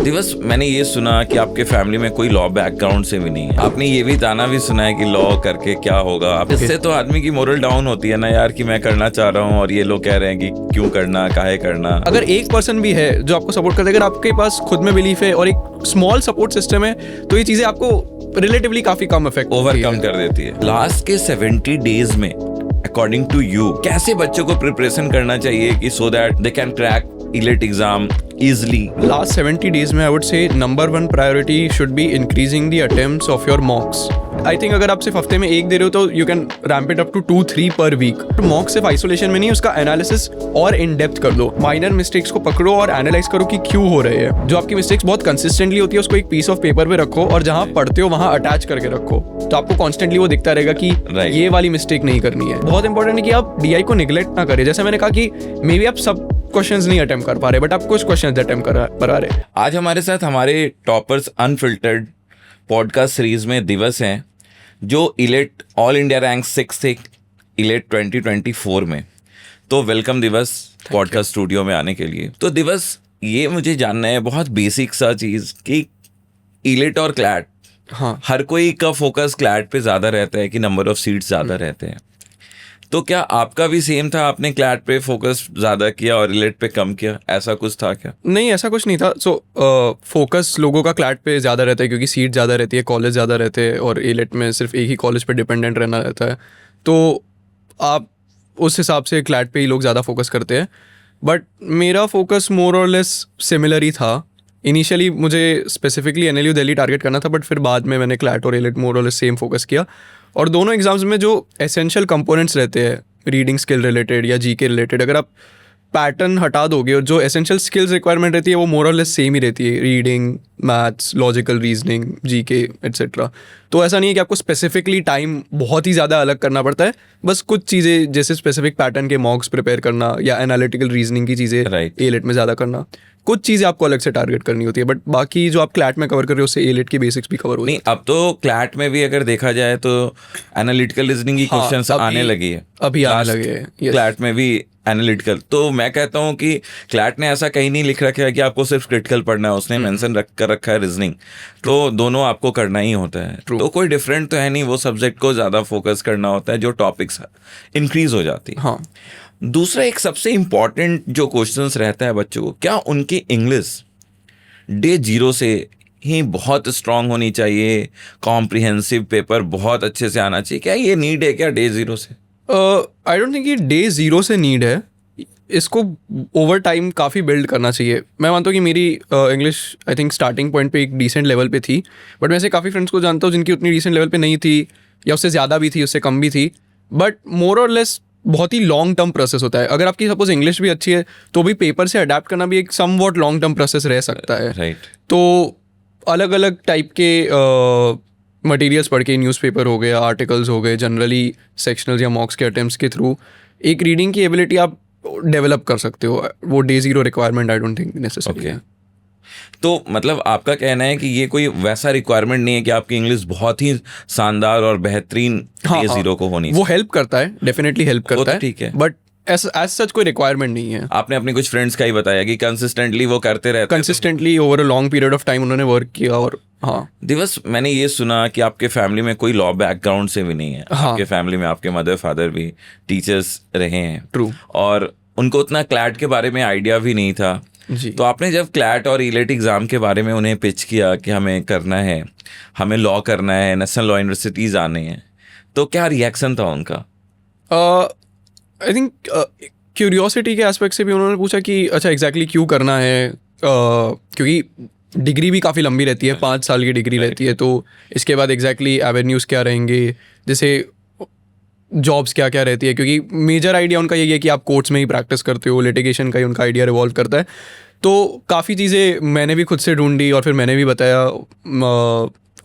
दिवस, मैंने ये सुना कि आपके फैमिली में कोई लॉ बैकग्राउंड से भी नहीं है। आपने ये भी ताना भी सुना है कि लॉ करके क्या होगा। इससे तो आदमी की मोरल डाउन होती है ना यार, कि मैं करना चाह रहा हूँ और ये लोग कह रहे हैं कि क्यों करना, काहे करना। अगर एक पर्सन भी है जो आपको सपोर्ट करता है, अगर आपके पास खुद में बिलीफ है और एक स्मॉल सपोर्ट सिस्टम है, तो ये चीजें आपको रिलेटिवली काफी कम इफेक्ट ओवरकम कर देती है। लास्ट के 70 डेज में अकॉर्डिंग टू यू कैसे बच्चों को प्रिपरेशन करना चाहिए कि so that they can crack IELTS exam easily? Last 70 days में I would say number one priority should be increasing the attempts of your mocks. I think अगर आप सिर्फ हफ्ते में एक दे रहे हो तो you can ramp it up to 2-3 per week. Mock सिर्फ आइसोलेशन में नहीं, उसका एनालिसिस और इन डेप्थ कर लो। माइनर मिस्टेक्स को पकड़ो और एनालाइज करो कि क्यों हो रहे हैं। जो आपकी मिस्टेक्स बहुत कंसिस्टेंटली होती है उसको एक पीस ऑफ पेपर पे रखो और जहाँ पढ़ते हो वहाँ अटैच करके रखो, तो आपको कॉन्स्टेंटली वो दिखता रहेगा कि ये वाली मिस्टेक नहीं करनी है। बहुत इंपॉर्टेंट है कि आप DI को निगलेक्ट ना करें। जैसे मैंने कहा कि मे बी आप सब क्वेश्चंस नहीं अटेम्प्ट कर पा रहे, बट आप कुछ क्वेश्चंस अटेम्प्ट कर रहे। आज हमारे साथ हमारे टॉपर्स अनफिल्टर्ड पॉडकास्ट सीरीज में दिवस हैं, जो इलेट ऑल इंडिया रैंक 6 थे इलेट 2024 में। तो वेलकम दिवस पॉडकास्ट स्टूडियो में आने के लिए। तो दिवस, ये मुझे जानना है बहुत बेसिक सा चीज़ कि इलेट और क्लैट, हाँ, हर कोई का फोकस क्लैट पे ज़्यादा रहता है कि नंबर ऑफ सीट्स ज़्यादा रहते हैं। तो क्या आपका भी सेम था, आपने क्लैट पे फोकस ज़्यादा किया और इलेट पे कम किया, ऐसा कुछ था क्या? नहीं, ऐसा कुछ नहीं था। फोकस लोगों का क्लैट पे ज़्यादा रहता है क्योंकि सीट ज़्यादा रहती है, कॉलेज ज़्यादा रहते हैं और इलेट में सिर्फ एक ही कॉलेज पे डिपेंडेंट रहना रहता है। तो आप उस हिसाब से क्लैट पे ही लोग ज़्यादा फोकस करते हैं। बट मेरा फोकस मोर और लेस सिमिलर ही था। इनिशियली मुझे स्पेसिफिकली NLU दिल्ली टारगेट करना था, बट फिर बाद में मैंने क्लैट और इलेट मोर और लेस सेम फोकस किया। और दोनों एग्जाम्स में जो एसेंशियल कंपोनेंट्स रहते हैं, रीडिंग स्किल रिलेटेड या GK रिलेटेड, अगर आप पैटर्न हटा दोगे और जो एसेंशियल स्किल्स रिक्वायरमेंट रहती है वो मोर और लेस सेम ही रहती है, reading, maths, logical reasoning, GK etcetera. तो ऐसा नहीं है कि आपको स्पेसिफिकली टाइम बहुत ही ज़्यादा अलग करना पड़ता है। बस कुछ चीज़ें जैसे स्पेसिफिक पैटर्न के मॉक्स प्रिपेयर करना या एनालिटिकल रीजनिंग की चीज़ें एलेट में ज़्यादा करना, कुछ चीज़ें आपको अलग से टारगेट करनी होती है। बट बाकी जो आप क्लैट में कवर कर रहे हो उससे एलेट की बेसिक्स भी कवर होती है। नहीं, अब तो क्लैट में भी अगर देखा जाए तो एनालिटिकल रीजनिंग की क्वेश्चंस आने लगी है, अभी आने लगे हैं क्लैट में भी एनालिटिकल। तो मैं कहता हूँ कि क्लैट ने ऐसा कहीं नहीं लिख रखा है कि आपको सिर्फ क्रिटिकल पढ़ना है, उसने मेंशन कर रखा है रीजनिंग। तो दोनों आपको करना ही होता है। तो कोई डिफरेंट तो है नहीं, वो सब्जेक्ट को ज़्यादा फोकस करना होता है, जो टॉपिक्स इंक्रीज हो जाती है। हाँ, दूसरा एक सबसे इम्पॉर्टेंट जो क्वेश्चंस रहता है बच्चों को, क्या उनकी इंग्लिश डे 0 से ही बहुत स्ट्रांग होनी चाहिए, कॉम्प्रिहेंसिव पेपर बहुत अच्छे से आना चाहिए, क्या ये नीड है क्या डे 0 से? आई डोंट थिंक ये डे 0 से नीड है। इसको ओवर टाइम काफ़ी बिल्ड करना चाहिए। मैं मानता हूँ कि मेरी English I think starting point पे एक डिसेंट लेवल पे थी, बट मैं ऐसे काफ़ी फ्रेंड्स को जानता हूँ जिनकी उतनी डिसेंट लेवल पे नहीं थी, या उससे ज़्यादा भी थी, उससे कम भी थी। बट मोर और लेस बहुत ही लॉन्ग टर्म प्रोसेस होता है। अगर आपकी सपोज इंग्लिश भी अच्छी है तो भी पेपर से अडेप्ट करना भी एक समवॉट लॉन्ग टर्म प्रोसेस रह सकता है। राइट। तो अलग अलग टाइप के मटेरियल्स पढ़ के, न्यूज़पेपर हो गए, आर्टिकल्स हो गए, जनरली सेक्शनल्स या मॉक्स के अटेम्प्ट्स के थ्रू एक रीडिंग की एबिलिटी आप डेवलप कर सकते हो। वो day 0 requirement I don't think necessary है। तो मतलब आपका कहना है कि ये कोई वैसा रिक्वायरमेंट नहीं है कि आपकी इंग्लिश बहुत ही शानदार और बेहतरीन डे 0 को होनी चाहिए। वो हेल्प करता है, डेफिनेटली हेल्प करता है, ठीक है, बट एज सच कोई रिक्वायरमेंट नहीं है। आपने अपने कुछ फ्रेंड्स का ही बताया कि कंसिस्टेंटली वो करते रहते हैं, consistently over a long period of time उन्होंने वर्क किया। और हाँ दिवस, मैंने ये सुना कि आपके फैमिली में कोई लॉ बैकग्राउंड से भी नहीं है। हाँ, आपके फैमिली में आपके मदर फादर भी टीचर्स रहे हैं। ट्रू। और उनको उतना क्लैट के बारे में आइडिया भी नहीं था जी। तो आपने जब क्लैट और इलेट एग्जाम के बारे में उन्हें पिच किया कि हमें करना है, हमें लॉ करना है, नेशनल लॉ यूनिवर्सिटीज आने हैं, तो क्या रिएक्शन था उनका? आई थिंक क्यूरियोसिटी के एस्पेक्ट से भी उन्होंने पूछा कि अच्छा एग्जैक्टली क्यों करना है, क्योंकि डिग्री भी काफ़ी लंबी रहती है, 5 साल की डिग्री रहती है। तो इसके बाद एग्जैक्टली एवेन्यूज़ क्या रहेंगे, जैसे जॉब्स क्या क्या रहती है, क्योंकि मेजर आइडिया उनका यही है कि आप कोर्ट्स में ही प्रैक्टिस करते हो, लिटिगेशन का ही उनका आइडिया रिवॉल्व करता है। तो काफ़ी चीज़ें मैंने भी खुद से ढूंढी और फिर मैंने भी बताया,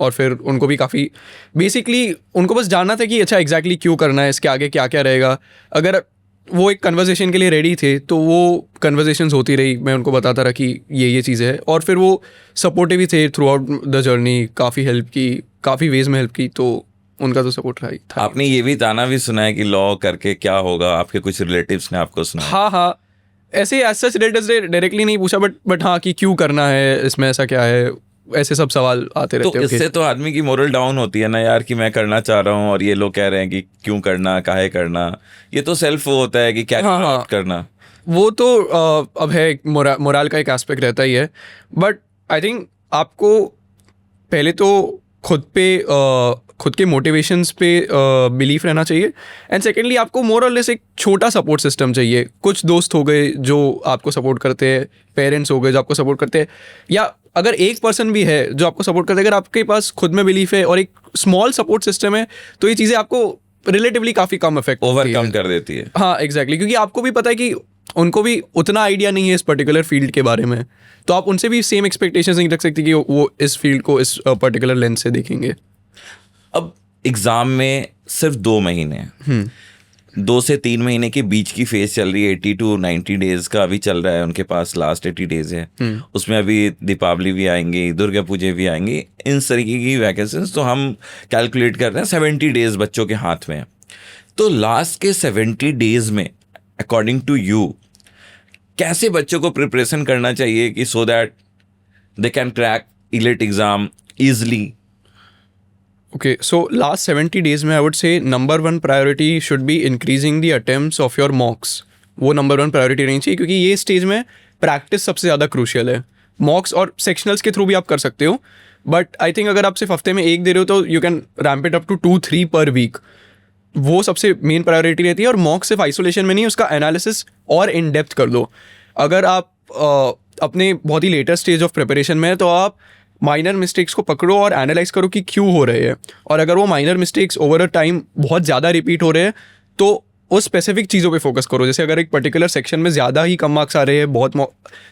और फिर उनको भी काफ़ी बेसिकली उनको बस जानना था कि अच्छा एग्जैक्टली क्यों करना है, इसके आगे क्या क्या रहेगा। अगर वो एक कन्वर्सेशन के लिए रेडी थे तो वो कन्वर्सेशंस होती रही, मैं उनको बताता रहा कि ये चीज़ें है, और फिर वो सपोर्टिव भी थे थ्रू आउट द जर्नी, काफ़ी हेल्प की, काफ़ी वेज में हेल्प की। तो उनका तो सपोर्ट रहा ही था। आपने ये भी ताना भी सुना है कि लॉ करके क्या होगा, आपके कुछ रिलेटिव्स ने आपको सुना? हाँ, ऐसे एज सच डायरेक्टली नहीं पूछा, बट हाँ कि क्यों करना है, इसमें ऐसा क्या है, ऐसे सब सवाल आते रहते तो हैं। इससे तो आदमी की मोरल डाउन होती है ना यार, कि मैं करना चाह रहा हूँ और ये लोग कह रहे हैं कि क्यों करना, काहे करना। ये तो सेल्फ वो होता है कि क्या हाँ हाँ, करना। वो तो अब है, मोराल का एक एस्पेक्ट रहता ही है। बट आई थिंक आपको पहले तो खुद पे खुद के मोटिवेशंस पे बिलीफ रहना चाहिए, एंड सेकेंडली आपको मोर और लेस एक छोटा सपोर्ट सिस्टम चाहिए। कुछ दोस्त हो गए जो आपको सपोर्ट करते हैं, पेरेंट्स हो गए जो आपको सपोर्ट करते हैं, या अगर एक पर्सन भी है जो आपको सपोर्ट करते है, अगर आपके पास खुद में बिलीफ है और एक स्मॉल सपोर्ट सिस्टम है, तो ये चीज़ें आपको रिलेटिवली काफ़ी कम इफेक्ट ओवरकम कर देती है। हाँ एग्जैक्टली, क्योंकि आपको भी पता है कि उनको भी उतना आइडिया नहीं है इस पर्टिकुलर फील्ड के बारे में, तो आप उनसे भी सेम एक्सपेक्टेशंस नहीं रख सकते कि वो इस फील्ड को इस पर्टिकुलर लेंस से देखेंगे। अब एग्जाम में सिर्फ 2 महीने हैं, 2 से 3 महीने के बीच की फेज चल रही है। 80 to 90 डेज का अभी चल रहा है उनके पास, लास्ट 80 डेज है। उसमें अभी दीपावली भी आएंगी, दुर्गा पूजा भी आएंगी, इन तरीके की वैकेशंस। तो हम कैलकुलेट कर रहे हैं 70 डेज बच्चों के हाथ में है। तो लास्ट के 70 डेज में अकॉर्डिंग टू यू कैसे बच्चों को प्रिपरेशन करना चाहिए कि so that they can crack IELTS exam easily? Okay, so last 70 days में I would say number 1 priority should be increasing the attempts of your mocks. वो number 1 priority रहनी चाहिए, क्योंकि ये स्टेज में प्रैक्टिस सबसे ज़्यादा क्रूशियल है। मॉक्स और सेक्शनल्स के थ्रू भी आप कर सकते हो, बट आई थिंक अगर आप सिर्फ हफ्ते में एक दे रहे हो तो you can ramp it up to 2-3 per week. वो सबसे मेन प्रायोरिटी रहती है। और मॉक सिर्फ आइसोलेशन में नहीं, उसका एनालिसिस और इन डेप्थ कर दो। अगर आप अपने बहुत ही लेटर स्टेज ऑफ प्रिपरेशन में है, तो आप माइनर मिस्टेक्स को पकड़ो और एनालाइज करो कि क्यों हो रहे हैं, और अगर वो minor mistakes over a time बहुत ज़्यादा रिपीट हो रहे हैं तो उस स्पेसिफिक चीज़ों पे फोकस करो। जैसे अगर एक पर्टिकुलर सेक्शन में ज़्यादा ही कम मार्क्स आ रहे हैं,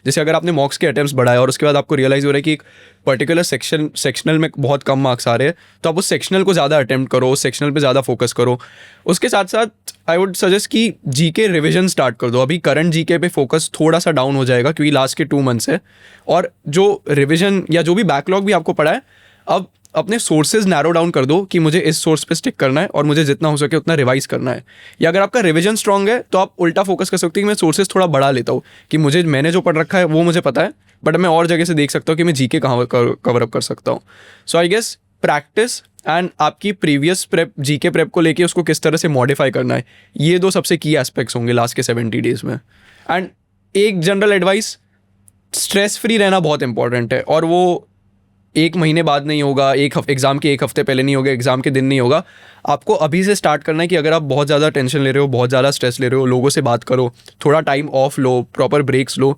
जैसे अगर आपने मॉक्स के अटेम्प्ट्स बढ़ाए और उसके बाद आपको रियलाइज़ हो रहा है कि एक पर्टिकुलर सेक्शनल में बहुत कम मार्क्स आ रहे हैं, तो आप उस सेक्शनल को ज़्यादा अटेम्प्ट करो, उस सेक्शनल पे ज़्यादा फोकस करो। उसके साथ साथ आई वुड सजेस्ट कि जीके रिविजन स्टार्ट कर दो। अभी करंट जीके पे फोकस थोड़ा सा डाउन हो जाएगा क्योंकि लास्ट के 2 मंथ्स है, और जो रिविजन या जो भी बैकलॉग भी आपको पड़ा है, अब अपने सोर्सेज नैरो डाउन कर दो कि मुझे इस सोर्स पे स्टिक करना है और मुझे जितना हो सके उतना रिवाइज करना है। या अगर आपका रिवीजन स्ट्रांग है तो आप उल्टा फोकस कर सकते हो कि मैं सोर्सेज थोड़ा बढ़ा लेता हूँ, कि मैंने जो पढ़ रखा है वो मुझे पता है, बट मैं और जगह से देख सकता हूँ कि मैं जीके कहाँ कवर अप कर सकता हूँ। सो आई गेस प्रैक्टिस एंड आपकी प्रीवियस प्रेप, जीके प्रेप को लेके उसको किस तरह से मॉडिफाई करना है, ये 2 सबसे की एस्पेक्ट्स होंगे लास्ट के 70 डेज में। एंड एक जनरल एडवाइस, स्ट्रेस फ्री रहना बहुत इंपॉर्टेंट है, और वो 1 महीने बाद नहीं होगा, एग्ज़ाम के 1 हफ्ते पहले नहीं होगा, एग्ज़ाम के दिन नहीं होगा। आपको अभी से स्टार्ट करना है कि अगर आप बहुत ज़्यादा टेंशन ले रहे हो, बहुत ज़्यादा स्ट्रेस ले रहे हो, लोगों से बात करो, थोड़ा टाइम ऑफ लो, प्रॉपर ब्रेक्स लो,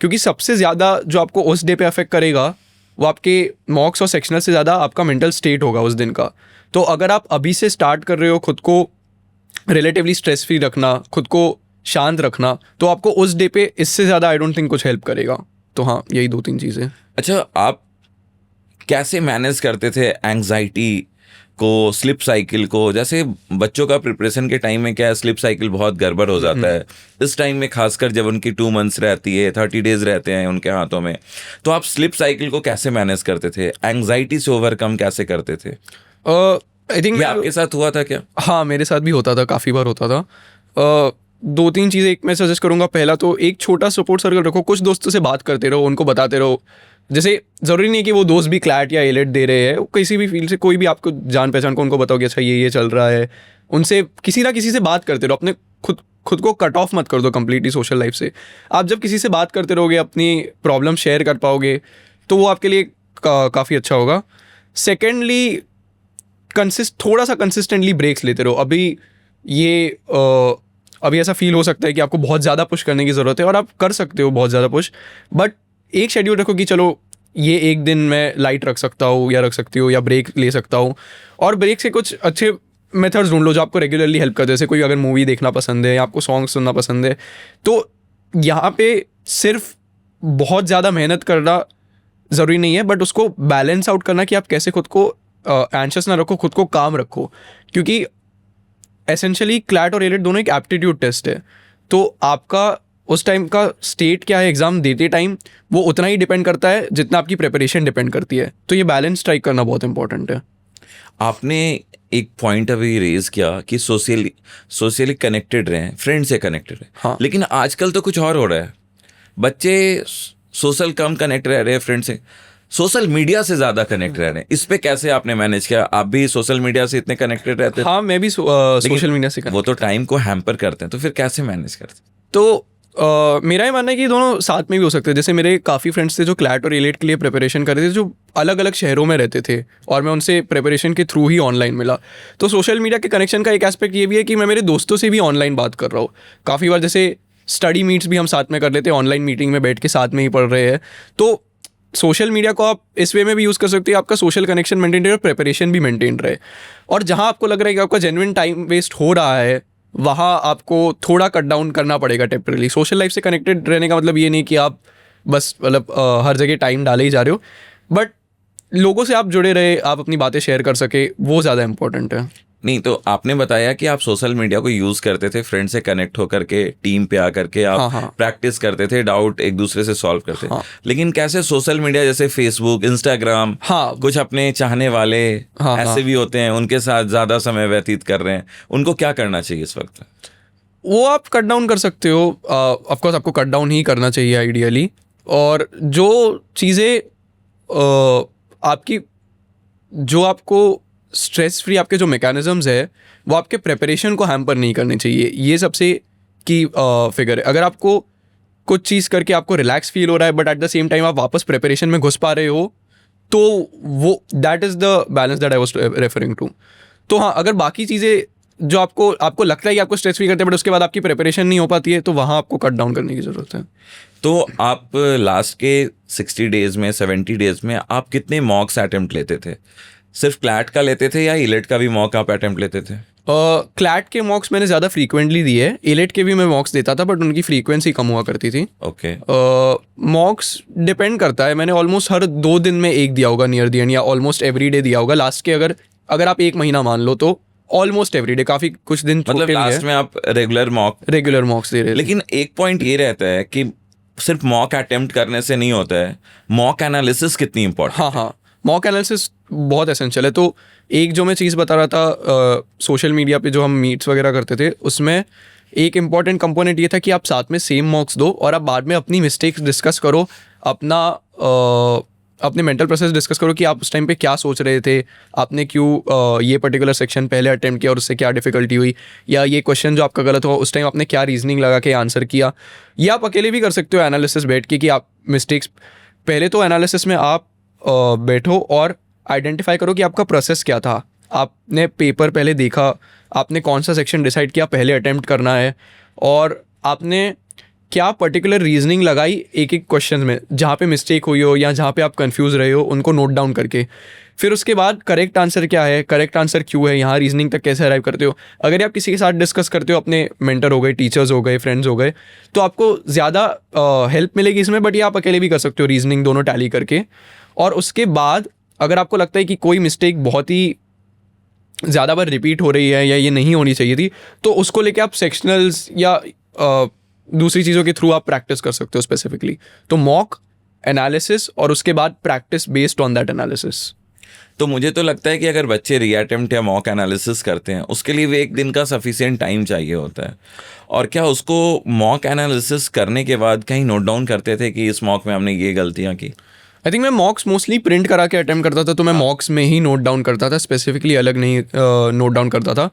क्योंकि सबसे ज़्यादा जो आपको उस डे पे अफेक्ट करेगा वो आपके मॉक्स और सेक्शनल से ज़्यादा आपका मेंटल स्टेट होगा उस दिन का। तो अगर आप अभी से स्टार्ट कर रहे हो खुद को रिलेटिवली स्ट्रेस फ्री रखना, खुद को शांत रखना, तो आपको उस डे पे इससे ज़्यादा आई डोंट थिंक कुछ हेल्प करेगा। तो हाँ, यही 2-3 चीज़ें। अच्छा, आप कैसे मैनेज करते थे एंग्जाइटी को, स्लिप साइकिल को? जैसे बच्चों का प्रिपरेशन के टाइम में क्या है, स्लिप साइकिल बहुत गड़बड़ हो जाता है इस टाइम में, खासकर जब उनकी 2 मंथ्स रहती है, 30 डेज रहते हैं उनके हाथों में। तो आप स्लिप साइकिल को कैसे मैनेज करते थे, एंग्जाइटी से ओवरकम कैसे करते थे? आई थिंक ये आपके साथ हुआ था क्या? हाँ, मेरे साथ भी होता था, काफ़ी बार होता था। 2-3 चीज़ें एक मैं सजेस्ट करूँगा। पहला तो एक छोटा सपोर्ट सर्कल रखो, कुछ दोस्तों से बात करते रहो, उनको बताते रहो। जैसे ज़रूरी नहीं है कि वो दोस्त भी क्लैट या एलेट दे रहे हैं, किसी भी फील्ड से कोई भी आपको जान पहचान को, उनको बताओ कि अच्छा ये चल रहा है। उनसे किसी ना किसी से बात करते रहो, अपने खुद को कट ऑफ मत कर दो कम्प्लीटली सोशल लाइफ से। आप जब किसी से बात करते रहोगे, अपनी प्रॉब्लम शेयर कर पाओगे, तो वो आपके लिए काफ़ी अच्छा होगा। सेकेंडली, थोड़ा सा कंसिस्टेंटली ब्रेक्स लेते रहो। अभी ऐसा फील हो सकता है कि आपको बहुत ज़्यादा पुश करने की ज़रूरत है, और आप कर सकते हो बहुत ज़्यादा पुश, बट एक शेड्यूल रखो कि चलो ये एक दिन मैं लाइट रख सकता हूँ या रख सकती हूँ, या ब्रेक ले सकता हूँ। और ब्रेक से कुछ अच्छे मेथड्स ढूंढ लो जो आपको रेगुलरली हेल्प करते हैं। जैसे कोई अगर मूवी देखना पसंद है या आपको सॉन्ग सुनना पसंद है, तो यहाँ पे सिर्फ बहुत ज़्यादा मेहनत करना ज़रूरी नहीं है, बट उसको बैलेंस आउट करना कि आप कैसे खुद को एंशियस ना रखो, खुद को काम रखो। क्योंकि एसेंशियली क्लैट और एलेट दोनों एक एप्टीट्यूड टेस्ट है, तो आपका उस टाइम का स्टेट क्या है एग्ज़ाम देते टाइम, वो उतना ही डिपेंड करता है जितना आपकी प्रिपरेशन डिपेंड करती है। तो ये बैलेंस स्ट्राइक करना बहुत इंपॉर्टेंट है। आपने एक पॉइंट अभी रेज किया कि सोशली कनेक्टेड रहे, फ्रेंड से कनेक्टेड रहे। हाँ। लेकिन आजकल तो कुछ और हो रहा है, बच्चे सोशल कम कनेक्ट रह रहे हैं फ्रेंड से, सोशल मीडिया से ज़्यादा कनेक्ट रह रहे हैं। इस पे कैसे आपने मैनेज किया? आप भी सोशल मीडिया से इतने कनेक्टेड रहते थे? हाँ, मैं भी सोशल मीडिया से वो तो टाइम को हैम्पर करते हैं, तो फिर कैसे मैनेज करते हैं? तो मेरा ये मानना है कि दोनों साथ में भी हो सकते हैं। जैसे मेरे काफ़ी फ्रेंड्स थे जो क्लैट और एलेट के लिए प्रिपरेशन कर रहे थे, जो अलग अलग शहरों में रहते थे, और मैं उनसे प्रिपरेशन के थ्रू ही ऑनलाइन मिला। तो सोशल मीडिया के कनेक्शन का एक एस्पेक्ट ये भी है कि मैं मेरे दोस्तों से भी ऑनलाइन बात कर रहा हूँ। काफ़ी बार जैसे स्टडी मीट्स भी हम साथ में कर लेते हैं, ऑनलाइन मीटिंग में बैठ के साथ में ही पढ़ रहे हैं। तो सोशल मीडिया को आप इस वे में भी यूज़ कर सकते हो, आपका सोशल कनेक्शन मेंटेन रहे और प्रिपरेशन भी मेंटेन रहे। और जहाँ आपको लग रहा है कि आपका जेन्युइन टाइम वेस्ट हो रहा है, वहाँ आपको थोड़ा कट डाउन करना पड़ेगा टेम्परली। सोशल लाइफ से कनेक्टेड रहने का मतलब ये नहीं कि आप बस मतलब हर जगह टाइम डाले ही जा रहे हो, बट लोगों से आप जुड़े रहे, आप अपनी बातें शेयर कर सके, वो ज़्यादा इंपॉर्टेंट है। नहीं, तो आपने बताया कि आप सोशल मीडिया को यूज करते थे फ्रेंड से कनेक्ट होकर के, टीम पे आकर के आप हाँ। प्रैक्टिस करते थे, डाउट एक दूसरे से सॉल्व करते थे। हाँ। लेकिन कैसे सोशल मीडिया जैसे फेसबुक, इंस्टाग्राम, हाँ। कुछ अपने चाहने वाले ऐसे भी होते हैं, उनके साथ ज्यादा समय व्यतीत कर रहे हैं, उनको क्या करना चाहिए इस वक्त? वो आप कट डाउन कर सकते हो। ऑफ कोर्स आपको कट डाउन ही करना चाहिए आइडियली। और जो चीज़ें आपकी, जो आपको स्ट्रेस फ्री, आपके जो मैकेनिज्म्स है, वो आपके प्रिपरेशन को हैम्पर नहीं करने चाहिए। ये सबसे की फिगर है। अगर आपको कुछ चीज़ करके आपको रिलैक्स फील हो रहा है, but at the same time आप वापस प्रिपरेशन में घुस पा रहे हो, तो वो that is the balance that I was referring to. तो हाँ, अगर बाकी चीज़ें जो आपको लगता है कि आपको स्ट्रेस फ्री करते हैं, बट उसके बाद आपकी प्रिपरेशन नहीं हो पाती है, तो वहाँ आपको कट डाउन करने की ज़रूरत है। तो आप लास्ट के 60 डेज में, 70 डेज में आप कितने मॉक्स अटेम्प्ट लेते थे? सिर्फ क्लैट का लेते थे या इलेट का भी मॉक आप अटेम्प्ट लेते थे? क्लैट के मॉक्स मैंने ज़्यादा फ्रीक्वेंटली दिए है, एलेट के भी मैं मॉक्स देता था, बट उनकी फ्रीक्वेंसी कम हुआ करती थी। ओके। मॉक्स डिपेंड करता है, मैंने ऑलमोस्ट हर 2 दिन में एक दिया होगा नियर द एंड, या ऑलमोस्ट एवरी डे दिया होगा लास्ट के। अगर आप 1 महीना मान लो तो ऑलमोस्ट एवरी डे, काफ़ी कुछ दिन मतलब लास्ट में आप रेगुलर मॉक्स दे रहे थे। लेकिन एक पॉइंट ये रहता है कि सिर्फ मॉक अटेम्प्ट करने से नहीं होता है, मॉक एनालिसिस कितनी इंपॉर्टेंट? हाँ, मॉक एनालिसिस बहुत एसेंशियल है। तो एक जो मैं चीज़ बता रहा था, सोशल मीडिया पे जो हम मीट्स वगैरह करते थे, उसमें एक इम्पॉर्टेंट कंपोनेंट ये था कि आप साथ में सेम मॉक्स दो और आप बाद में अपनी मिस्टेक्स डिस्कस करो, अपने मेंटल प्रोसेस डिस्कस करो कि आप उस टाइम पे क्या सोच रहे थे, आपने क्यों ये पर्टिकुलर सेक्शन पहले अटेम्प्ट किया और उससे क्या डिफिकल्टी हुई, या ये क्वेश्चन जो आपका गलत हुआ उस टाइम आपने क्या रीजनिंग लगा के आंसर किया। या आप अकेले भी कर सकते हो एनालिसिस बैठ के, कि आप मिस्टेक्स, पहले तो एनालिसिस में आप बैठो और आइडेंटिफाई करो कि आपका प्रोसेस क्या था। आपने पेपर पहले देखा, आपने कौन सा सेक्शन डिसाइड किया पहले अटेम्प्ट करना है, और आपने क्या पर्टिकुलर रीजनिंग लगाई एक एक क्वेश्चन में, जहाँ पे मिस्टेक हुई हो या जहाँ पे आप कंफ्यूज रहे हो, उनको नोट डाउन करके। फिर उसके बाद करेक्ट आंसर क्या है, करेक्ट आंसर क्यों है, यहाँ रीजनिंग तक कैसे अराइव करते हो। अगर आप किसी के साथ डिस्कस करते हो, अपने मेंटर हो गए, टीचर्स हो गए, फ्रेंड्स हो गए, तो आपको ज़्यादा हेल्प मिलेगी इसमें। बट ये आप अकेले भी कर सकते हो, रीजनिंग दोनों टैली करके। और उसके बाद अगर आपको लगता है कि कोई मिस्टेक बहुत ही ज़्यादा बार रिपीट हो रही है या ये नहीं होनी चाहिए थी, तो उसको लेके आप सेक्शनल्स या दूसरी चीज़ों के थ्रू आप प्रैक्टिस कर सकते हो स्पेसिफिकली। तो मॉक एनालिसिस और उसके बाद practice based on that analysis. तो मुझे तो लगता है कि अगर बच्चे रीअटेम्प्ट या मॉक एनालिसिस करते हैं, उसके लिए भी एक दिन का सफिशिएंट टाइम चाहिए होता है। और क्या उसको मॉक एनालिसिस करने के बाद कहीं नोट डाउन करते थे कि इस मॉक में हमने ये गलतियाँ की? आई थिंक मैं मॉक्स मोस्टली प्रिंट करा के अटेम्प्ट करता था, तो मैं मॉक्स में ही नोट डाउन करता था, स्पेसिफिकली अलग नहीं नोट डाउन करता था।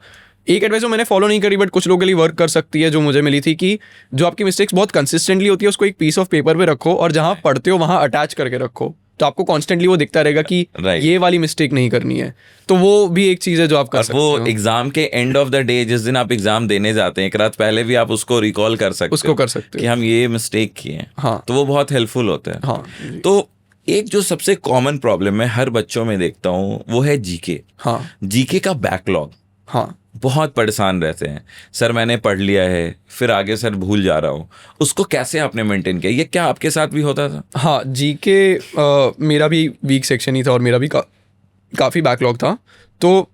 एक एडवाइस जो मैंने फॉलो नहीं करी बट कुछ लोगों के लिए वर्क कर सकती है, जो मुझे मिली थी, कि जो आपकी मिस्टेक्स बहुत कंसिस्टेंटली होती है उसको एक पीस ऑफ पेपर पे रखो और जहाँ पढ़ते हो वहाँ अटैच करके रखो, तो आपको कॉन्स्टेंटली वो दिखता रहेगा कि ये वाली मिस्टेक नहीं करनी है। तो वो भी एक चीज़ है जो आप कर सकते हो। वो एग्जाम के एंड ऑफ द डे, जिस दिन आप एग्जाम देने जाते हैं, एक रात पहले भी आप उसको रिकॉल कर सकते हो कि हम ये मिस्टेक किए हैं। हाँ, तो वो बहुत हेल्पफुल होता है। हाँ। तो एक जो सबसे कॉमन प्रॉब्लम मैं हर बच्चों में देखता हूँ वो है जीके। हाँ, जीके का बैकलॉग। हाँ, बहुत परेशान रहते हैं, सर मैंने पढ़ लिया है फिर आगे सर भूल जा रहा हूँ। उसको कैसे आपने मेंटेन किया? ये क्या आपके साथ भी होता था? हाँ, जीके मेरा भी वीक सेक्शन ही था और मेरा भी काफ़ी बैकलॉग था। तो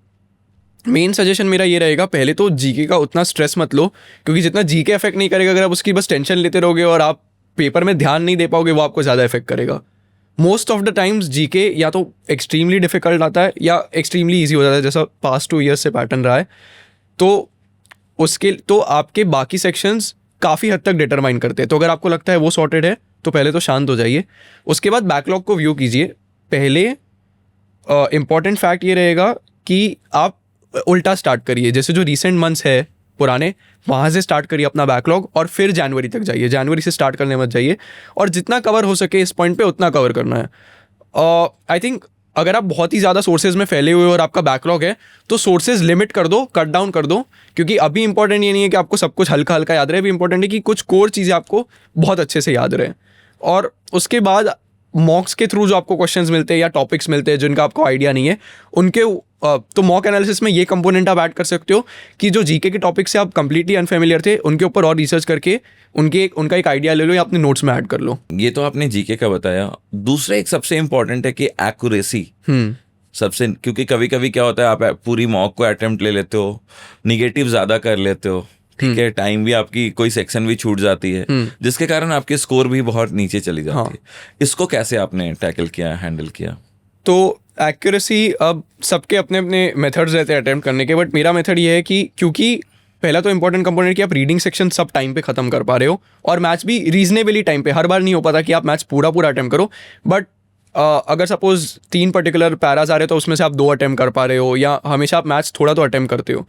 मेन सजेशन मेरा ये रहेगा, पहले तो जीके का उतना स्ट्रेस मत लो, क्योंकि जितना जीके अफेक्ट नहीं करेगा, अगर आप उसकी बस टेंशन लेते रहोगे और आप पेपर में ध्यान नहीं दे पाओगे, वो आपको ज़्यादा इफेक्ट करेगा। Most of the times GK या तो एक्सट्रीमली डिफिकल्ट आता है या एक्सट्रीमली ईजी हो जाता है, जैसा पास्ट 2 ईयर्स से पैटर्न रहा है। तो आपके बाकी सेक्शंस काफ़ी हद तक डिटरमाइन करते हैं। तो अगर आपको लगता है वो सॉर्टेड है तो पहले तो शांत हो जाइए, उसके बाद बैकलॉग को व्यू कीजिए। पहले इम्पॉर्टेंट फैक्ट ये रहेगा कि आप उल्टा स्टार्ट करिए, जैसे जो रीसेंट मंथ्स है पुराने, वहाँ से स्टार्ट करिए अपना बैकलॉग और फिर जनवरी तक जाइए। जनवरी से स्टार्ट करने मत जाइए, और जितना कवर हो सके इस पॉइंट पे उतना कवर करना है। आई थिंक अगर आप बहुत ही ज़्यादा सोर्सेज में फैले हुए और आपका बैकलॉग है तो सोर्सेज लिमिट कर दो, कट डाउन कर दो, क्योंकि अभी इंपॉर्टेंट ये नहीं है कि आपको सब कुछ हल्का हल्का याद रहे, अभी इंपॉर्टेंट है कि कुछ कोर चीज़ें आपको बहुत अच्छे से याद रहे। और उसके बाद मॉक्स के थ्रू जो आपको क्वेश्चंस मिलते हैं या टॉपिक्स मिलते हैं जिनका आपको आइडिया नहीं है, उनके तो मॉक एनालिसिस में ये कंपोनेंट आप ऐड कर सकते हो कि जो जीके के टॉपिक से आप कंप्लीटली अनफेमिलियर थे उनके ऊपर और रिसर्च करके उनका एक आइडिया ले लो या अपने नोट्स में ऐड कर लो। ये तो आपने जीके का बताया। दूसरा एक सबसे इंपॉर्टेंट है कि एक्यूरेसी सबसे, क्योंकि कभी कभी क्या होता है आप पूरी मॉक को अटेम्प्ट ले लेते हो, निगेटिव ज़्यादा कर लेते हो, ठीक है, टाइम भी आपकी कोई सेक्शन भी छूट जाती है, जिसके कारण आपके स्कोर भी बहुत नीचे चली जाती है। इसको कैसे आपने टैकल किया, हैंडल किया? तो एक्यूरेसी अब सबके अपने अपने मेथड्स रहते हैं अटेम्प्ट करने के, बट मेरा मेथड ये है कि क्योंकि पहला तो इंपॉर्टेंट कंपोनेंट कि आप रीडिंग सेक्शन सब टाइम पे खत्म कर पा रहे हो, और मैथ्स भी रीजनेबली टाइम पे। हर बार नहीं हो पाता कि आप मैथ्स पूरा अटेम्प्ट करो, बट अगर सपोज 3 पर्टिकुलर पैराज आ रहे हो तो उसमें से आप 2 अटेम्प्ट कर पा रहे हो, या हमेशा आप मैथ्स थोड़ा तो अटेम्प्ट करते हो।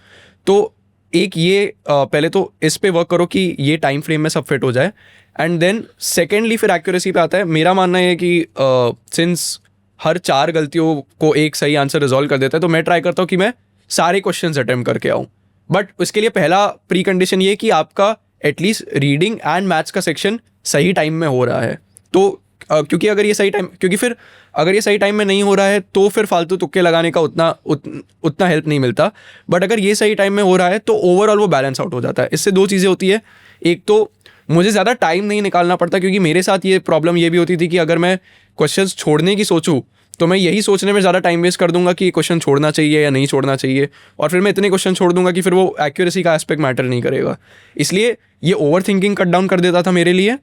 तो एक ये पहले तो इस पे वर्क करो कि ये टाइम फ्रेम में सब फिट हो जाए, एंड देन सेकेंडली फिर एक्यूरेसी पे आता है। मेरा मानना है कि सिंस हर 4 गलतियों को एक सही आंसर रिजॉल्व कर देता है, तो मैं ट्राई करता हूँ कि मैं सारे क्वेश्चंस अटेम्प्ट करके आऊँ। बट उसके लिए पहला प्री कंडीशन ये कि आपका एटलीस्ट रीडिंग एंड मैथ्स का सेक्शन सही टाइम में हो रहा है। तो क्योंकि अगर ये सही टाइम में नहीं हो रहा है तो फिर फालतू तुक्के लगाने का उतना हेल्प नहीं मिलता। बट अगर ये सही टाइम में हो रहा है तो ओवरऑल वो बैलेंस आउट हो जाता है। इससे 2 चीज़ें होती है, एक तो मुझे ज़्यादा टाइम नहीं निकालना पड़ता, क्योंकि मेरे साथ ये प्रॉब्लम ये भी होती थी कि अगर मैं क्वेश्चंस छोड़ने की सोचूं तो मैं यही सोचने में ज़्यादा टाइम वेस्ट कर दूंगा कि क्वेश्चन छोड़ना चाहिए या नहीं छोड़ना चाहिए, और फिर मैं इतने क्वेश्चन छोड़ दूंगा कि फिर वो एक्यूरेसी का एस्पेक्ट मैटर नहीं करेगा। इसलिए ये ओवर थिंकिंग कट डाउन कर देता था मेरे लिए,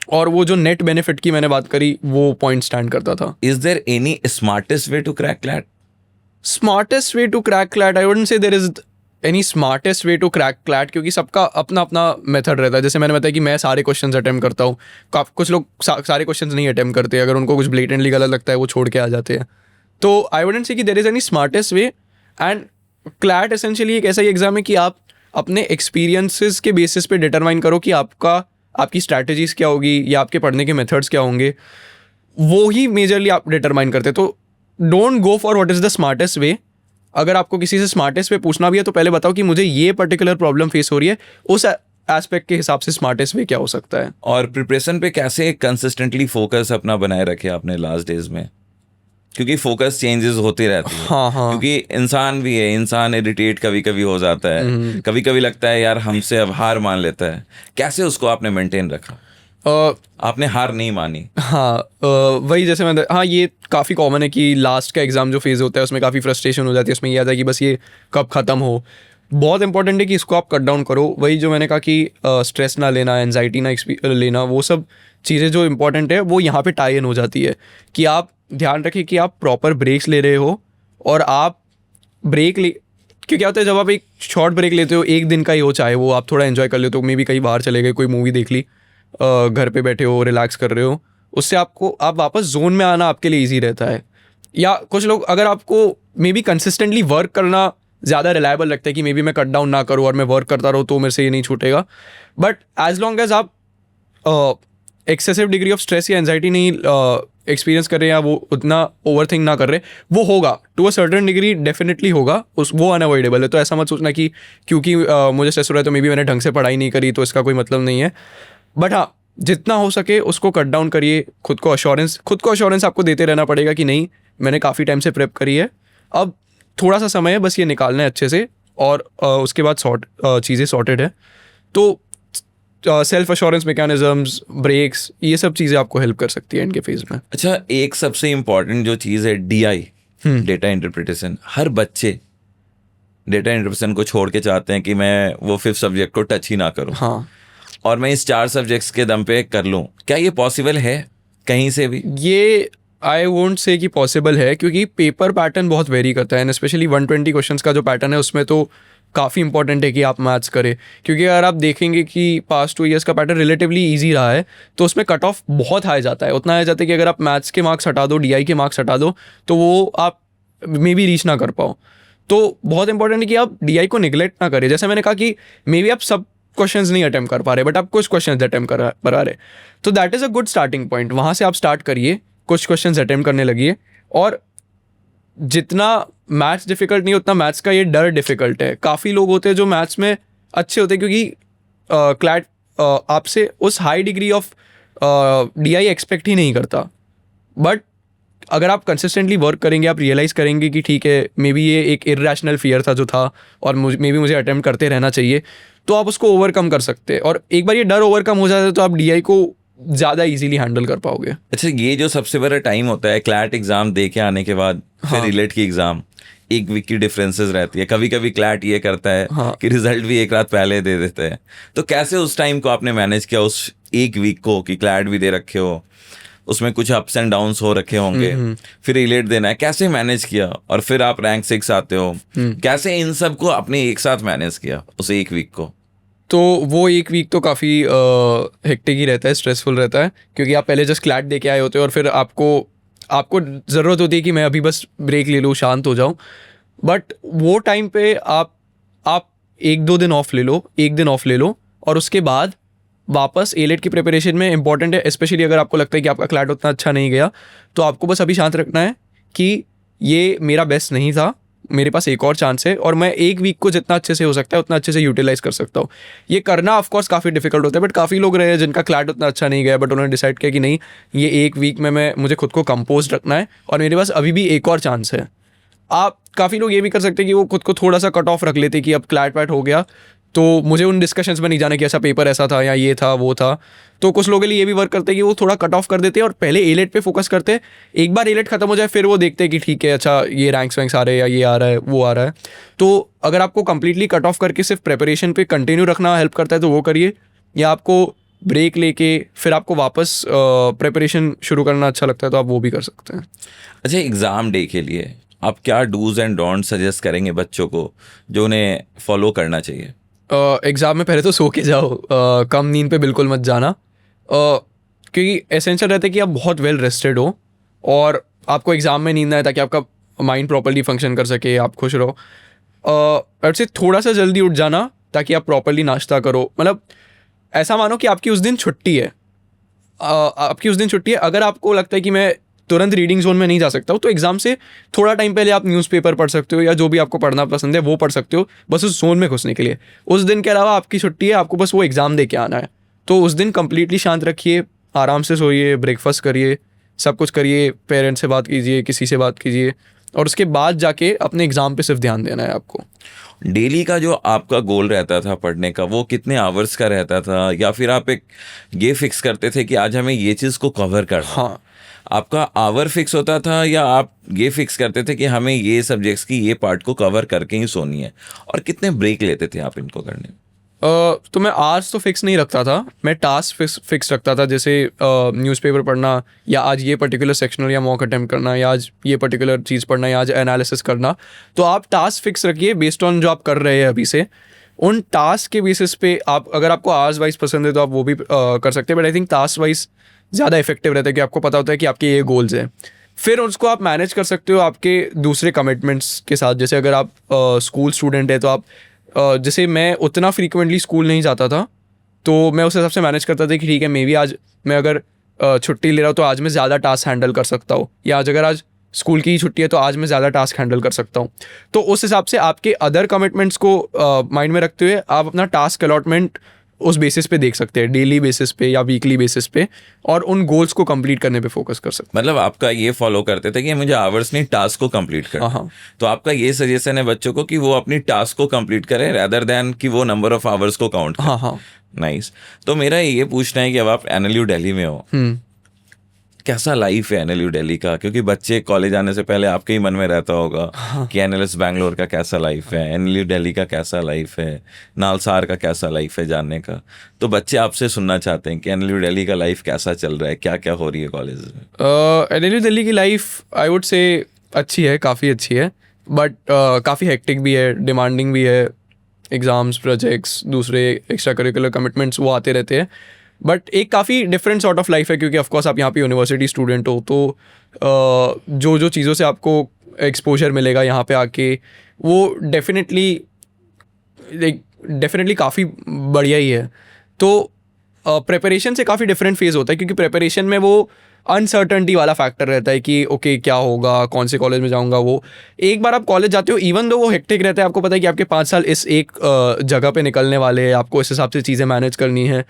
और वो जो नेट बेनिफिट की मैंने बात करी वो पॉइंट स्टैंड करता था। Is there any smartest way to crack CLAT? Smartest way to crack CLAT, I wouldn't say there is any smartest way to crack CLAT, क्योंकि सबका अपना अपना मेथड रहता है। जैसे मैंने बताया कि मैं सारे क्वेश्चंस अटेम्प्ट करता हूँ, कुछ लोग सारे क्वेश्चंस नहीं अटेम्प्ट करते, अगर उनको कुछ ब्लेटेंटली गलत लगता है वो छोड़ के आ जाते हैं। तो आई वुडंट से कि there is any smartest way, and CLAT essentially एक ऐसा ही एग्जाम है कि आप अपने एक्सपीरियंसेस के बेसिस पे डिटरमाइन करो कि आपकी स्ट्रैटेजीज क्या होगी या आपके पढ़ने के मेथड्स क्या होंगे, वो ही मेजरली आप डिटरमाइन करते। तो don't go for what is the smartest way. अगर आपको किसी से स्मार्टेस्ट वे पूछना भी है तो पहले बताओ कि मुझे ये पर्टिकुलर प्रॉब्लम फेस हो रही है, उस एस्पेक्ट के हिसाब से स्मार्टेस्ट वे क्या हो सकता है। और प्रिपरेशन पे कैसे कंसिस्टेंटली फोकस अपना बनाए रखे आपने लास्ट डेज में? क्योंकि फोकस चेंजेस होते रहते हैं। हाँ। क्योंकि इंसान भी है, इंसान इरिटेट कभी कभी हो जाता है, कभी कभी लगता है यार हमसे अब हार मान लेता है। कैसे उसको आपने मेंटेन रखा? आपने हार नहीं मानी? वही जैसे ये काफ़ी कॉमन है कि लास्ट का एग्ज़ाम जो फेज़ होता है उसमें काफ़ी फ्रस्ट्रेशन हो जाती है, उसमें ये आता है कि बस ये कब ख़त्म हो। बहुत इंपॉर्टेंट है कि इसको आप कट डाउन करो। वही जो मैंने कहा कि स्ट्रेस ना लेना, एनजाइटी ना लेना, वो सब चीज़ें जो इंपॉर्टेंट है वो यहाँ पे टाई इन हो जाती है। कि आप ध्यान रखिए कि आप प्रॉपर ब्रेक्स ले रहे हो, और आप क्योंकि क्या होता है जब आप एक शॉर्ट ब्रेक लेते हो, 1 दिन का ही हो, चाहे वो आप थोड़ा एंजॉय कर लेते हो, मे भी कहीं बाहर चले गए, कोई मूवी देख ली, घर पे बैठे हो, रिलैक्स कर रहे हो, उससे आप वापस जोन में आना आपके लिए ईजी रहता है। या कुछ लोग अगर आपको मे बी कंसिस्टेंटली वर्क करना ज़्यादा रिलायबल लगता है कि मे बी मैं कट डाउन ना करूँ और मैं वर्क करता रहूँ तो मेरे से ये नहीं छूटेगा, बट एज लॉन्ग एज आप एक्सेसिव डिग्री ऑफ स्ट्रेस या एंजाइटी नहीं एक्सपीरियंस कर रहे हैं या वो उतना ओवर थिंक ना कर रहे, वो होगा to a certain degree, definitely होगा, वो अनअवॉइडेबल है। तो ऐसा मत सोचना कि क्योंकि मुझे स्ट्रेस हो रहा है तो मे बी मैंने ढंग से पढ़ाई नहीं करी तो इसका कोई मतलब नहीं है। बट हाँ, जितना हो सके उसको कट डाउन करिए। खुद को अश्योरेंस आपको देते रहना पड़ेगा कि नहीं, मैंने काफ़ी टाइम से प्रेप करी है, अब थोड़ा सा समय है बस ये निकालना है अच्छे से, और उसके बाद चीज़ें सॉर्टेड है। तो सेल्फ अश्योरेंस मैकेनिज्म्स, ब्रेक्स, ये सब चीज़ें आपको हेल्प कर सकती है एंड के फेज में। अच्छा, एक सबसे इम्पॉर्टेंट जो चीज़ है DI, डेटा इंटरप्रिटेशन। हर बच्चे डेटा इंटरप्रिटेशन को छोड़ के चाहते हैं कि मैं वो 5th सब्जेक्ट को टच ही ना करूँ, हाँ, और मैं इस 4 सब्जेक्ट्स के दम पे कर लूँ। क्या ये पॉसिबल है? कहीं से भी? ये आई वोंट से कि पॉसिबल है, क्योंकि पेपर पैटर्न बहुत वेरी करता है, एंड स्पेशली 120 क्वेश्चंस का जो पैटर्न है उसमें तो काफ़ी इंपॉर्टेंट है कि आप मैथ्स करें, क्योंकि अगर आप देखेंगे कि पास्ट 2 ईयर्स का पैटर्न रिलेटिवली ईजी रहा है तो उसमें कट ऑफ बहुत हाई जाता है, उतना हाई जाता है कि अगर आप मैथ्स के मार्क्स हटा दो, डीआई के मार्क्स हटा दो, तो वो आप मे बी रीच ना कर पाओ। तो बहुत इंपॉर्टेंट है कि आप डीआई को निगलेक्ट ना करें। जैसे मैंने कहा कि मे बी आप सब क्वेश्चंस नहीं अटेम्प्ट कर पा रहे, बट आप कुछ क्वेश्चंस अटेम्प्ट कर पा रहे, तो that is a good starting point. वहाँ से आप स्टार्ट करिए, कुछ क्वेश्चंस अटेम्प्ट करने लगिए, और जितना मैथ्स डिफिकल्ट नहीं उतना मैथ्स का ये डर डिफिकल्ट है। काफ़ी लोग होते हैं जो मैथ्स में अच्छे होते हैं, क्योंकि क्लैट आपसे उस high degree of DI expect ही नहीं करता, बट अगर आप कंसिस्टेंटली वर्क करेंगे, आप रियलाइज़ करेंगे कि ठीक है, मे बी ये एक इरेशनल फियर था जो था, और मे बी मुझे अटेम्प्ट करते रहना चाहिए, तो आप उसको ओवरकम कर सकते हैं। और एक बार ये डर ओवरकम हो जाता है तो आप डीआई को ज़्यादा इजीली हैंडल कर पाओगे। अच्छा, ये जो सबसे बड़ा टाइम होता है क्लैट एग्जाम दे के आने के बाद फिर रिलेट की एग्जाम, एक वीक की डिफरेंसेस रहती है। कभी कभी क्लैट ये करता है कि रिजल्ट भी एक रात पहले दे देते हैं, तो कैसे उस टाइम को आपने मैनेज किया, उस एक वीक को, कि क्लैट भी दे रखे हो, उसमें कुछ अप्स एंड डाउन्स हो रखे होंगे, फिर रिलेट देना है, कैसे मैनेज किया? और फिर आप रैंक 6 आते हो, कैसे इन सब को आपने एक साथ मैनेज किया उस एक वीक को? तो वो एक वीक तो काफ़ी हेक्टिक ही रहता है, स्ट्रेसफुल रहता है, क्योंकि आप पहले जस्ट क्लैट दे के आए होते हो और फिर आपको ज़रूरत होती है कि मैं अभी बस ब्रेक ले लूँ, शांत हो जाऊँ। बट वो टाइम पे आप 1-2 दिन ऑफ ले लो, 1 दिन ऑफ ले लो, और उसके बाद वापस एलेट की प्रिपरेशन में इंपॉर्टेंट है, स्पेशली अगर आपको लगता है कि आपका क्लैट उतना अच्छा नहीं गया, तो आपको बस अभी शांत रखना है कि ये मेरा बेस्ट नहीं था, मेरे पास एक और चांस है, और मैं एक वीक को जितना अच्छे से हो सकता है उतना अच्छे से यूटिलाइज कर सकता हूँ। ये करना ऑफ कोर्स काफ़ी डिफिकल्ट होता है, बट काफ़ी लोग रहे हैं जिनका क्लैट उतना अच्छा नहीं गया, बट उन्होंने डिसाइड किया कि नहीं, ये एक वीक में मुझे खुद को कंपोज रखना है और मेरे पास अभी भी एक और चांस है। आप काफ़ी लोग ये भी कर सकते हैं कि वो खुद को थोड़ा सा कट ऑफ रख लेते कि अब क्लैट वैट हो गया तो मुझे उन डिस्कशंस में नहीं जाना कि ऐसा पेपर ऐसा था या ये था वो था। तो कुछ लोगों के लिए ये भी वर्क करते हैं कि वो थोड़ा कट ऑफ कर देते हैं और पहले एलेट पे फोकस करते हैं। एक बार एलेट खत्म हो जाए फिर वो देखते हैं कि ठीक है, अच्छा ये रैंक्स वैंक्स आ रहे हैं या ये आ रहा है वो आ रहा है। तो अगर आपको कंप्लीटली कट ऑफ करके सिर्फ प्रेपरेशन पे कंटिन्यू रखना हेल्प करता है तो वो करिए, या आपको ब्रेक लेके फिर आपको वापस प्रेपरेशन शुरू करना अच्छा लगता है तो आप वो भी कर सकते हैं। अच्छा, एग्ज़ाम डे के लिए आप क्या डूज एंड डोंट सजेस्ट करेंगे बच्चों को जो उन्हें फॉलो करना चाहिए? एग्ज़ाम में पहले तो सो के जाओ, कम नींद पे बिल्कुल मत जाना, क्योंकि एसेंशियल रहता है कि आप बहुत वेल रेस्टेड हो और आपको एग्ज़ाम में नींद आए ताकि आपका माइंड प्रॉपर्ली फंक्शन कर सके, आप खुश रहो। और से थोड़ा सा जल्दी उठ जाना ताकि आप प्रॉपर्ली नाश्ता करो। मतलब ऐसा मानो कि आपकी उस दिन छुट्टी है, अगर आपको लगता है कि मैं तुरंत रीडिंग जोन में नहीं जा सकता हूँ तो एग्जाम से थोड़ा टाइम पहले आप न्यूज़पेपर पढ़ सकते हो या जो भी आपको पढ़ना पसंद है वो पढ़ सकते हो, बस उस जोन में घुसने के लिए। उस दिन के अलावा आपकी छुट्टी है, आपको बस वो एग्ज़ाम दे के आना है, तो उस दिन कंप्लीटली शांत रखिए, आराम से सोइए, ब्रेकफास्ट करिए, सब कुछ करिए, पेरेंट्स से बात कीजिए, किसी से बात कीजिए, और उसके बाद जाके अपने एग्ज़ाम पे सिर्फ ध्यान देना है आपको। डेली का जो आपका गोल रहता था पढ़ने का, वो कितने आवर्स का रहता था, या फिर आप एक ये फिक्स करते थे कि आज हमें ये चीज़ को कवर करना? हाँ, आपका आवर फिक्स होता था या आप ये फिक्स करते थे कि हमें ये सब्जेक्ट्स की ये पार्ट को कवर करके ही सोनी है? और कितने ब्रेक लेते थे आप इनको करने में? तो मैं आज तो फिक्स नहीं रखता था, मैं टास्क फिक्स रखता था, जैसे न्यूज़पेपर पढ़ना, या आज ये पर्टिकुलर सेक्शनल या मॉक अटेम्प्ट करना, या आज ये पर्टिकुलर चीज़ पढ़ना, या आज एनालिसिस करना। तो आप टास्क फिक्स रखिए बेस्ड ऑन जो आप कर रहे हैं अभी से, उन टास्क के बेसिस पे आप, अगर आपको आवर्स वाइज पसंद है तो आप वो भी कर सकते हैं, but I think task wise ज़्यादा इफेक्टिव रहता है कि आपको पता होता है कि आपके ये गोल्स हैं। फिर उसको आप मैनेज कर सकते हो आपके दूसरे कमिटमेंट्स के साथ। जैसे अगर आप स्कूल स्टूडेंट है तो आप जैसे मैं उतना फ्रीक्वेंटली स्कूल नहीं जाता था, तो मैं उस हिसाब से मैनेज करता था कि ठीक है, मे बी आज मैं अगर छुट्टी ले रहा हूँ तो आज मैं ज़्यादा टास्क हैंडल कर सकता हूँ, या आज स्कूल की ही छुट्टी है तो आज मैं ज़्यादा टास्क हैंडल कर सकता हूँ। तो उस हिसाब से आपके अदर कमिटमेंट्स को माइंड में रखते हुए आप अपना टास्क अलॉटमेंट उस बेसिस पे देख सकते हैं, डेली बेसिस पे या वीकली बेसिस पे, और उन गोल्स को कंप्लीट करने पे फोकस कर सकते हैं। मतलब आपका ये फॉलो करते थे कि मुझे आवर्स नहीं, टास्क को कंप्लीट करना। हाँ। तो आपका ये सजेशन है बच्चों को कि वो अपनी टास्क को कंप्लीट करें रेदर देन कि वो नंबर ऑफ आवर्स को काउंट करें। हाँ। नाइस। तो मेरा ये पूछना है कि अब आप एनएलयू दिल्ली में हो, कैसा लाइफ है NLU दिल्ली का? क्योंकि बच्चे कॉलेज आने से पहले आपके ही मन में रहता होगा कि NLS बैंगलोर का कैसा लाइफ है, NLU दिल्ली का कैसा लाइफ है, नालसार का कैसा लाइफ है जानने का। तो बच्चे आपसे सुनना चाहते हैं कि NLU दिल्ली का लाइफ कैसा चल रहा है, क्या क्या हो रही है कॉलेज में। NLU दिल्ली की लाइफ आई वुड से अच्छी है, काफ़ी अच्छी है, बट काफ़ी हेक्टिक भी है, डिमांडिंग भी है। एग्ज़ाम्स, प्रोजेक्ट्स, दूसरे एक्स्ट्रा करिकुलर कमिटमेंट्स वो आते रहते हैं, बट एक काफ़ी डिफरेंट सॉर्ट ऑफ लाइफ है, क्योंकि ऑफकोर्स आप यहाँ पे यूनिवर्सिटी स्टूडेंट हो, तो जो जो चीज़ों से आपको एक्सपोजर मिलेगा यहाँ पे आके, वो डेफिनेटली काफ़ी बढ़िया ही है। तो प्रिपरेशन से काफ़ी डिफरेंट फेज़ होता है, क्योंकि प्रिपरेशन में वो अनसर्टनटी वाला फैक्टर रहता है कि ओके क्या होगा, कौन से कॉलेज में जाऊंगा। वो एक बार आप कॉलेज जाते हो, इवन दो वो हेक्टिक रहता है, आपको पता है कि आपके 5 साल इस एक जगह पे निकलने वाले हैं, आपको इस हिसाब से चीज़ें मैनेज करनी है।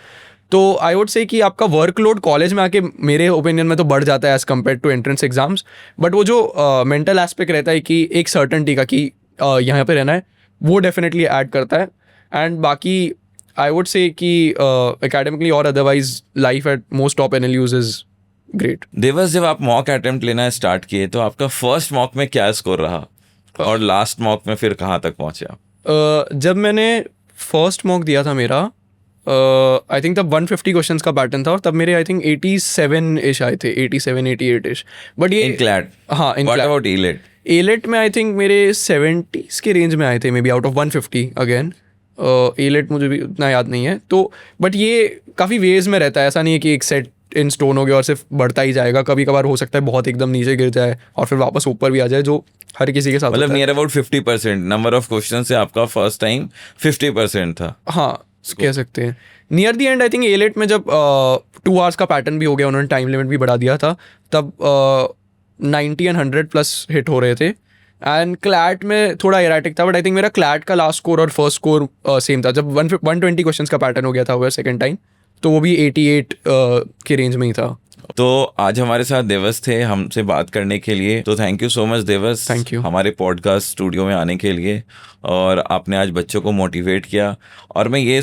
तो आई वुड से कि आपका वर्कलोड कॉलेज में आके मेरे ओपिनियन में तो बढ़ जाता है as compare to entrance exams, but वो जो मेंटल एस्पेक्ट रहता है कि एक सर्टनटी का कि यहाँ पे रहना है, वो डेफिनेटली ऐड करता है। एंड बाकी आई वुड से कि एकेडमिकली और otherwise life at most top NLUs is great. दिवस, जब आप मॉक अटेम्प्ट लेना स्टार्ट किए तो आपका फर्स्ट मॉक में क्या स्कोर रहा और लास्ट मॉक में फिर कहाँ तक पहुँचे आप? जब मैंने फर्स्ट मॉक दिया था मेरा, आई थिंक तब 150 क्वेश्चंस का पैटर्न था, और तब मेरे आई थिंक 87 इश आए थे, 87 88 इश। बट ये इन क्लैट? हाँ, in what about AILET? AILET में आई थिंक मेरे 70s के रेंज में आए थे, may be out of 150 again. AILET मुझे भी उतना याद नहीं है। तो बट ये काफ़ी वेज में रहता है, ऐसा नहीं है कि एक सेट इन स्टोन हो गया और सिर्फ बढ़ता ही जाएगा। कभी कभार हो सकता है बहुत एकदम नीचे गिर जाए और फिर वापस ऊपर भी आ जाए, जो हर किसी के साथ मतलब होता है। Near about 50% number of question से आपका फर्स्ट टाइम 50% था। हाँ, कह सकते हैं। Near the and I think AILET में जब 2 आवर्स का पैटर्न भी हो गया, उन्होंने टाइम लिमिट भी बढ़ा दिया था, तब 90 एंड 100 प्लस हिट हो रहे थे। एंड क्लैट में थोड़ा एराटिक था, बट आई थिंक मेरा क्लैट का लास्ट स्कोर और फर्स्ट स्कोर सेम था। जब 120 क्वेश्चंस का पैटर्न हो गया था वो सेकंड टाइम, तो वो भी 88 के रेंज में ही था। तो आज हमारे साथ देवस थे हमसे बात करने के लिए, तो thank you so much Devas, Thank you. हमारे पॉडकास्ट स्टूडियो में आने के लिए। और आपने आज बच्चों को मोटिवेट किया, और मैं ये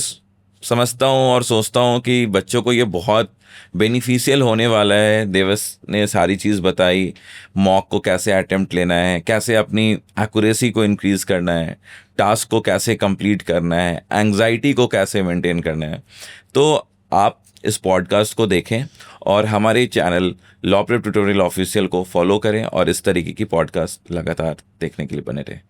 समझता हूँ और सोचता हूँ कि बच्चों को ये बहुत बेनिफिशियल होने वाला है। देवस ने सारी चीज़ बताई, मॉक को कैसे अटेम्प्ट लेना है, कैसे अपनी एक्यूरेसी को इंक्रीज़ करना है, टास्क को कैसे कंप्लीट करना है, एंग्जाइटी को कैसे मेंटेन करना है। तो आप इस पॉडकास्ट को देखें और हमारे channel law prep tutorial official को फॉलो करें, और इस तरीके की पॉडकास्ट लगातार देखने के लिए बने रहें।